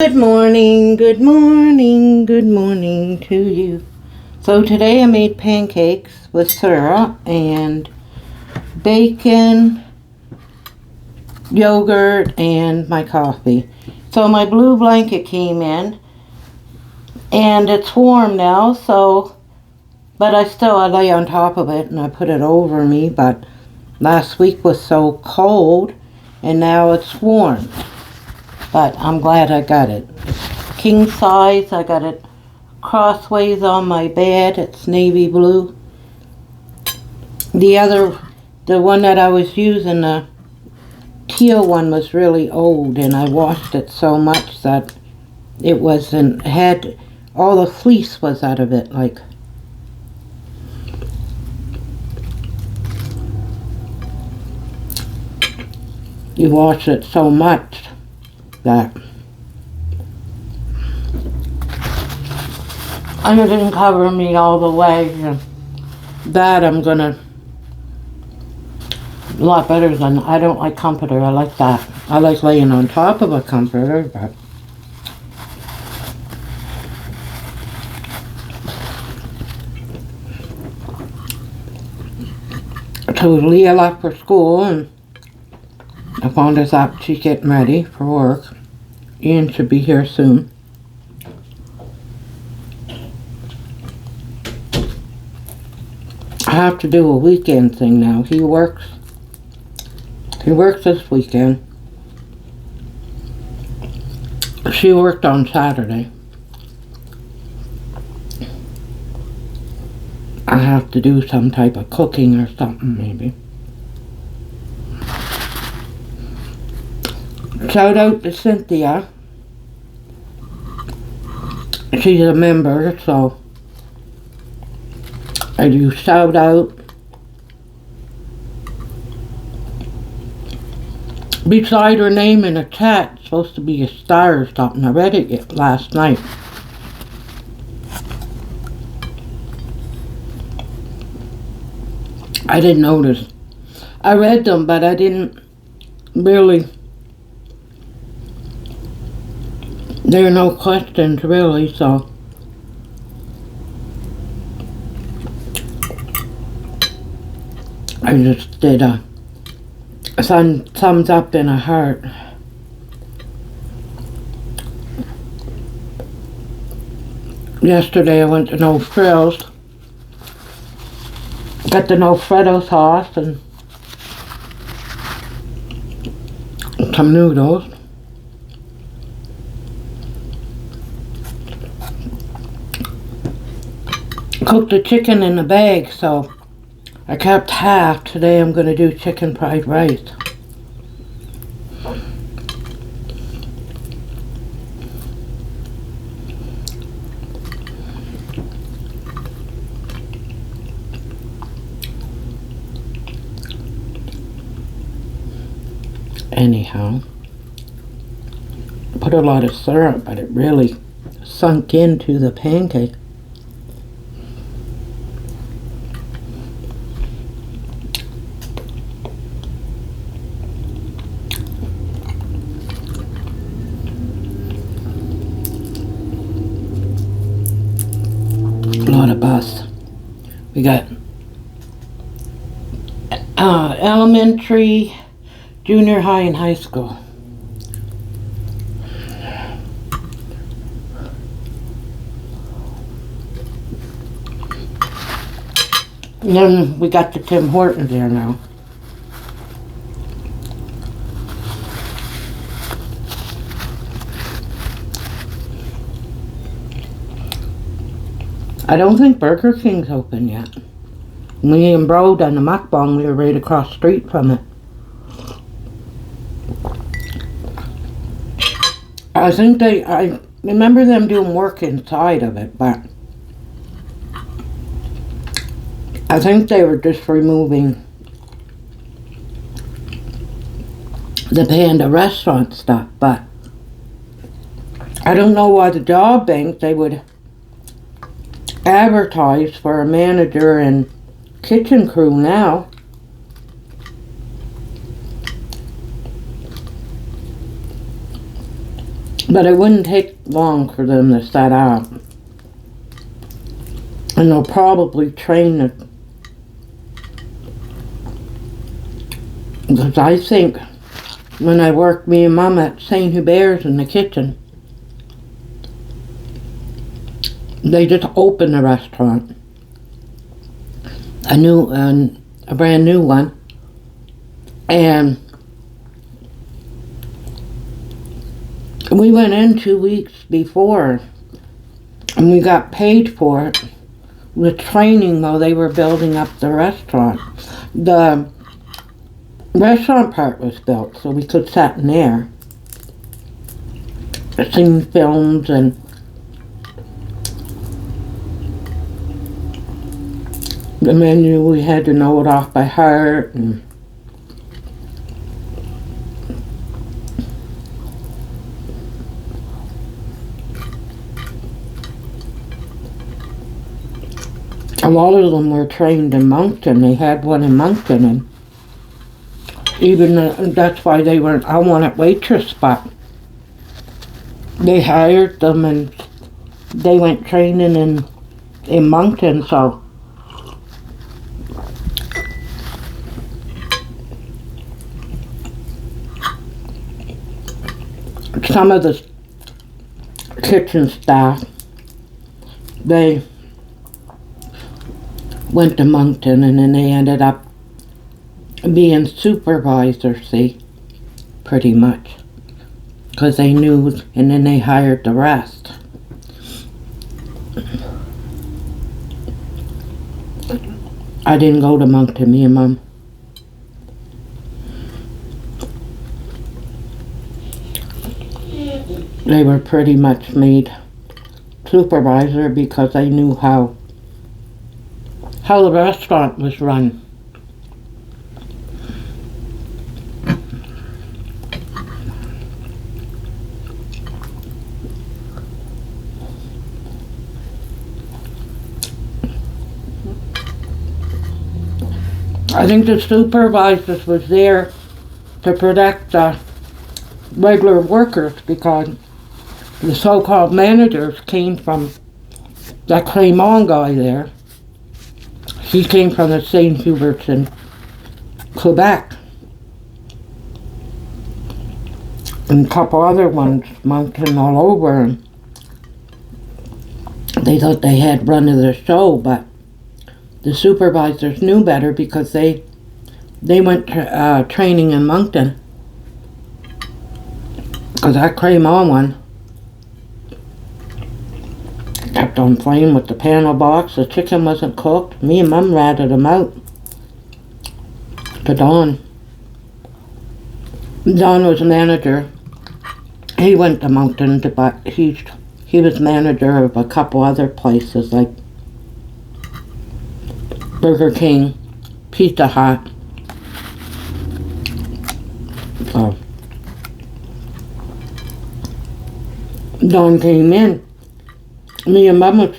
Good morning, good morning, good morning to you. So today I made pancakes with syrup and bacon, yogurt, and my coffee. So my blue blanket came in and it's warm now, but I lay on top of it and I put it over me, but last week was so cold and now it's warm. But I'm glad I got it. It's king size. I got it crossways on my bed. It's navy blue. The one that I was using, the teal one, was really old, and I washed it so much that all the fleece was out of it. Like, you wash it so much that and it didn't cover me all the way. And that I'm gonna a lot better than I don't like comforter. I like that. I like laying on top of a comforter, but so Leah left for school and I found us out she's getting ready for work. Ian should be here soon. I have to do a weekend thing now. He works this weekend. She worked on Saturday. I have to do some type of cooking or something, maybe. Shout out to Cynthia. She's a member, so I do shout out. Beside her name in a chat, it's supposed to be a star or something. I read it last night. I didn't notice. I read them, but I didn't really. There are no questions really, so. I just did a thumbs up and a heart. Yesterday I went to No Frills. Got the No Freddo sauce and some noodles. Cooked the chicken in the bag, so I kept half. Today I'm going to do chicken fried rice. Anyhow, put a lot of syrup, but it really sunk into the pancake. A lot of bus. We got elementary, junior high, and high school. And then we got the Tim Hortons there now. I don't think Burger King's open yet. Me and Bro done the mukbang. We were right across the street from it. I remember them doing work inside of it, but I think they were just removing the Panda restaurant stuff, but I don't know why the job bank they would advertise for a manager and kitchen crew now. But it wouldn't take long for them to set up. And they'll probably train it. Because I think when I worked me and Mom at St. Hubert's in the kitchen, they just opened a restaurant. A brand new one. And we went in 2 weeks before and we got paid for it with training while they were building up the restaurant. The restaurant part was built so we could sit in there, see films, and the menu we had to know it off by heart. And a lot of them were trained in Moncton. They had one in Moncton, and even that's why they weren't I wanted waitress, but they hired them and they went training in Moncton. So some of the kitchen staff, they went to Moncton and then they ended up being supervisors, see, pretty much, because they knew, and then they hired the rest. I didn't go to Moncton, me and Mom. They were pretty much made supervisor because they knew how the restaurant was run. I think the supervisors was there to protect the regular workers because the so-called managers came from that Clément guy there. He came from the St. Hubert's in Quebec. And a couple other ones, Moncton all over. And they thought they had run of the show, but the supervisors knew better because they went to training in Moncton. Because that Clément one kept on playing with the panel box. The chicken wasn't cooked. Me and Mom ratted him out to Don. Don was manager. He went to Moncton, but he was manager of a couple other places like Burger King, Pizza Hut. So Don came in. Me and Mom was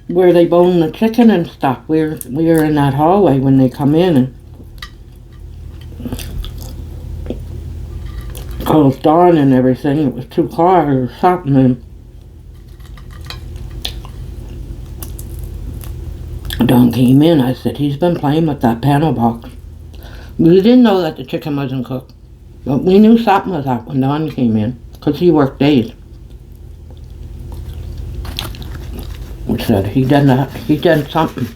where they bone the chicken and stuff. We were in that hallway when they come in and closed Don and everything. It was 2 cars or something. And Don came in. I said, he's been playing with that panel box. We didn't know that the chicken wasn't cooked, but we knew something was up when Don came in because he worked days. We said he done something.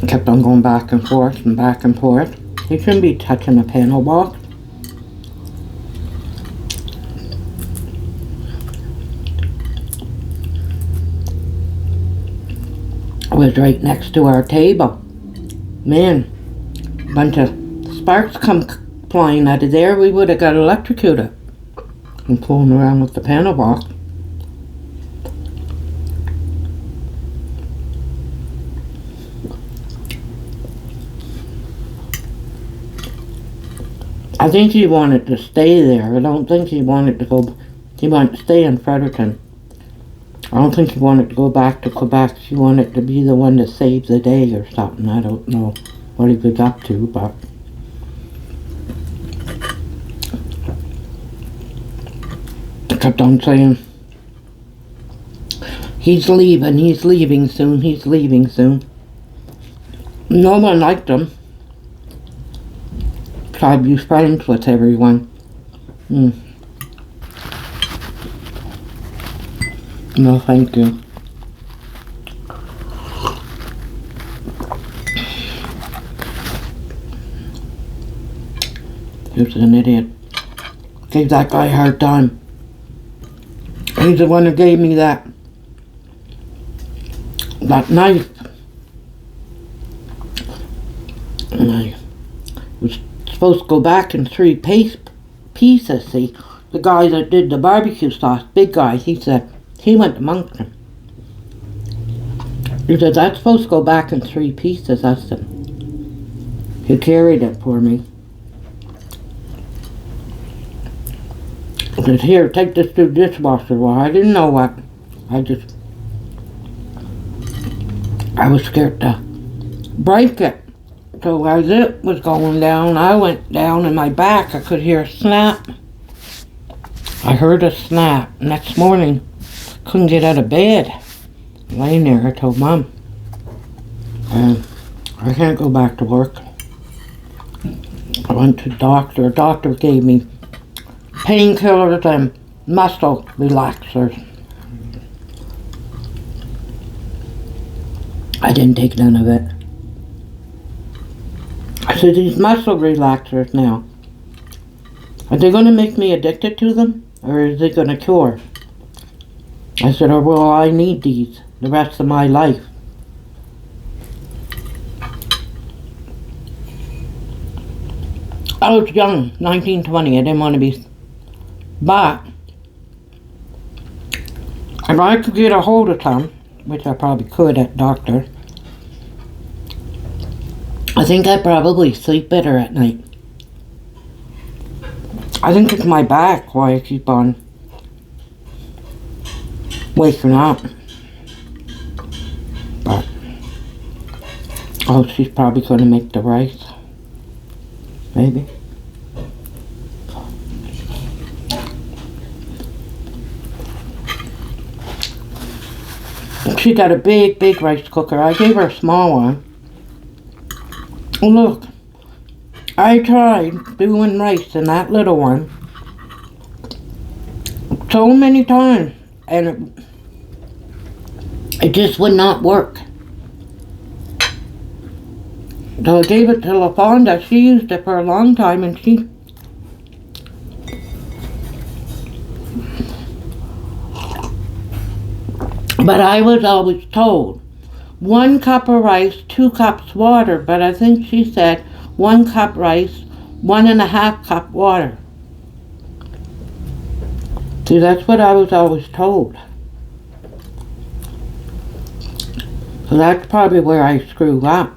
Kept on going back and forth and back and forth. He shouldn't be touching a panel box. It was right next to our table. Man, a bunch of sparks come flying out of there. We would have got electrocuted and fooling around with the panel box. I think he wanted to stay there. I don't think he wanted to go. He wanted to stay in Fredericton. I don't think he wanted to go back to Quebec. He wanted to be the one to save the day or something. I don't know what he was up to, but kept on saying, he's leaving soon, he's leaving soon. No one liked him. Tried to be friends with everyone. No, thank you. He was an idiot. Gave that guy a hard time. He's the one who gave me that knife. And I was supposed to go back in 3 pieces, see. The guy that did the barbecue sauce, big guy, he said, he went to Moncton. He said, that's supposed to go back in 3 pieces. I said, he carried it for me. He said, here, take this to the dishwasher. Well, I didn't know what. I was scared to break it. So as it was going down, I went down in my back. I could hear a snap. I heard a snap. Next morning, couldn't get out of bed. Laying there, I told Mom, I can't go back to work. I went to the doctor. The doctor gave me painkillers and muscle relaxers. I didn't take none of it. I said, these muscle relaxers now, are they going to make me addicted to them? Or is it going to cure? I said, oh, well, I need these the rest of my life. I was young, 19, 20. I didn't want to be. But if I could get a hold of some, which I probably could at doctor, I think I probably sleep better at night. I think it's my back why I keep on waking up. But, oh, she's probably going to make the rice. Maybe. She got a big, big rice cooker. I gave her a small one. Look, I tried doing rice in that little one so many times, and it just would not work. So I gave it to LaFonda. She used it for a long time, and she... But I was always told 1 cup of rice, 2 cups water, but I think she said 1 cup rice, 1.5 cup water. See, that's what I was always told. So that's probably where I screw up.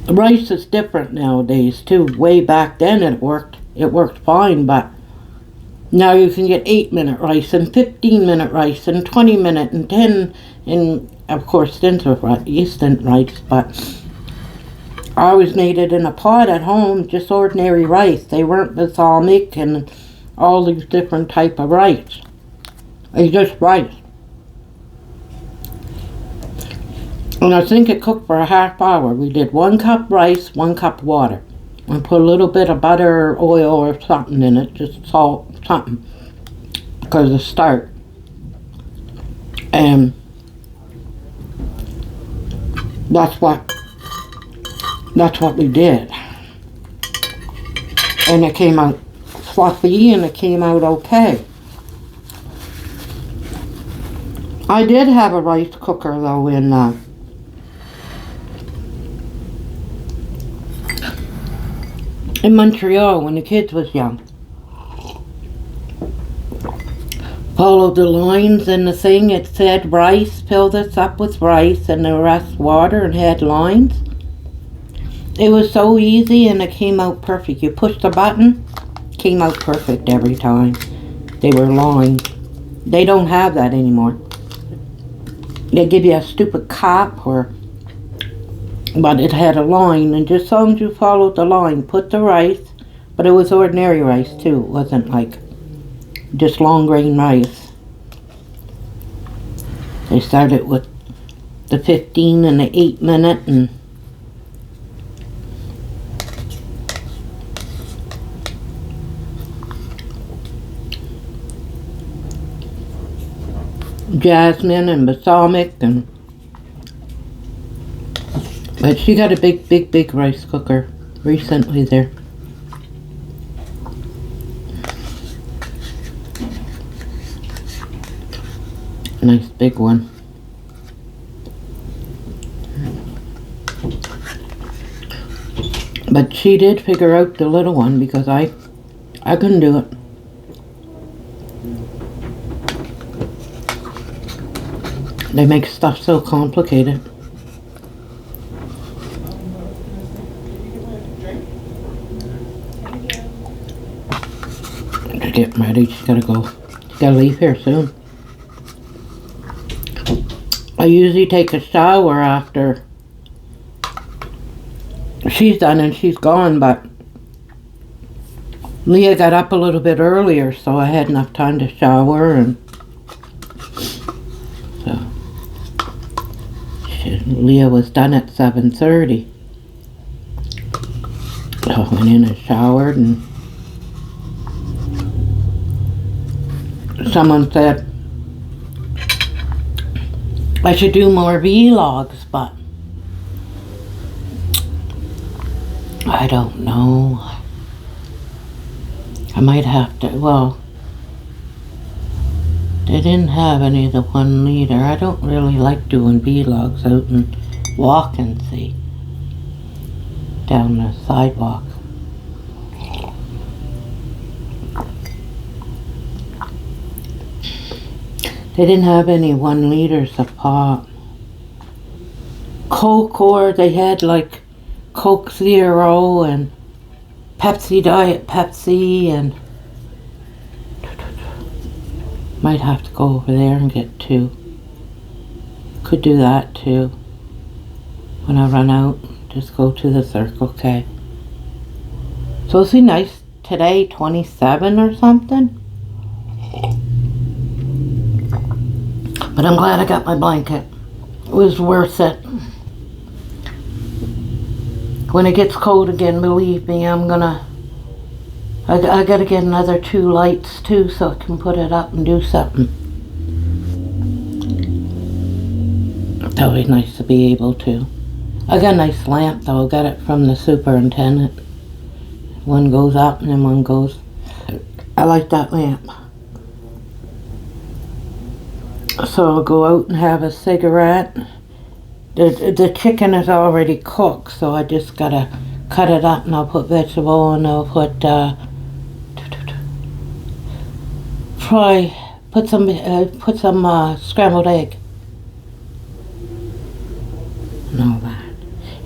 Rice is different nowadays too. Way back then it worked fine, but now you can get 8-minute rice and 15-minute rice and 20-minute and 10, and of course instant rice, but I always made it in a pot at home, just ordinary rice. They weren't balsamic and all these different type of rice. It's just rice. And I think it cooked for a half hour. We did 1 cup rice, 1 cup water. And put a little bit of butter or oil or something in it, just salt, something, because of start. And that's what we did. And it came out fluffy and it came out okay. I did have a rice cooker though in Montreal when the kids was young. Followed the lines in the thing. It said rice, fill this up with rice and the rest water, and had lines. It was so easy and it came out perfect. You push the button, came out perfect every time. They were lines. They don't have that anymore. They give you a stupid cup, but it had a line, and just as long as you followed the line, put the rice, But it was ordinary rice too. It wasn't like just long grain rice. They started with the 15 and the 8-minute, and jasmine and balsamic, and but she got a big rice cooker recently there. Nice big one. But she did figure out the little one because I couldn't do it. They make stuff so complicated. To get ready, she's gotta go. She's gotta leave here soon. I usually take a shower after she's done and she's gone, but Leah got up a little bit earlier, so I had enough time to shower, and so Leah was done at 7:30. So I went in and showered, and someone said I should do more vlogs, but I don't know. I might have to, well, they didn't have any of the 1 liter. I don't really like doing vlogs out and walking, see, down the sidewalk. They didn't have any 1 liters of pop. Coke, or they had like Coke Zero and Pepsi, Diet Pepsi, and might have to go over there and get 2. Could do that too. When I run out, just go to the Circle K. So it's nice today, 27 or something. But I'm glad I got my blanket. It was worth it. When it gets cold again, believe me, I gotta get another 2 lights too, so I can put it up and do something. That would be nice to be able to. I got a nice lamp though. I got it from the superintendent. One goes up and then one goes. I like that lamp. So I'll go out and have a cigarette. The chicken is already cooked, so I just gotta cut it up, and I'll put vegetable, and I'll put put some scrambled egg and all that.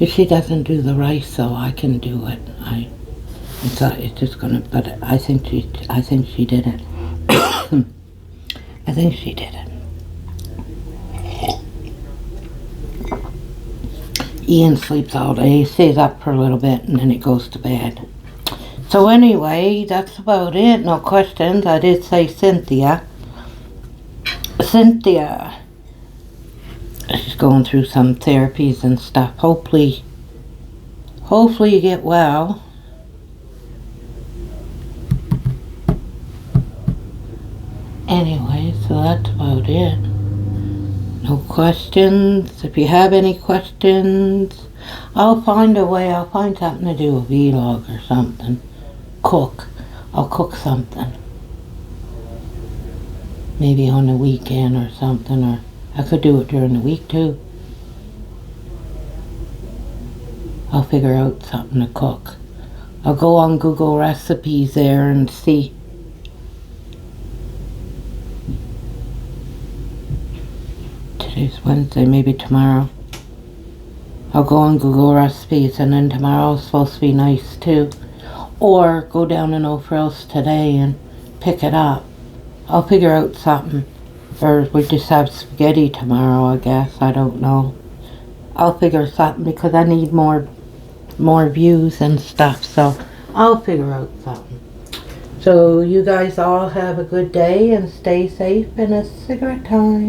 If she doesn't do the rice, so I can do it. It's just gonna, but I think she did it. I think she did it. Ian sleeps all day. He stays up for a little bit and then he goes to bed. So anyway, that's about it. No questions. I did say Cynthia. She's going through some therapies and stuff. Hopefully you get well. Anyway, so that's about it. No questions. If you have any questions, I'll find a way. I'll find something to do, a vlog or something. Cook. I'll cook something. Maybe on the weekend or something, or I could do it during the week too. I'll figure out something to cook. I'll go on Google recipes there and see. Today's Wednesday, maybe tomorrow. I'll go on Google recipes, and then tomorrow's supposed to be nice too. Or go down to No Frills today and pick it up. I'll figure out something. Or we just have spaghetti tomorrow, I guess. I don't know. I'll figure something because I need more views and stuff. So I'll figure out something. So you guys all have a good day and stay safe, and it's cigarette time.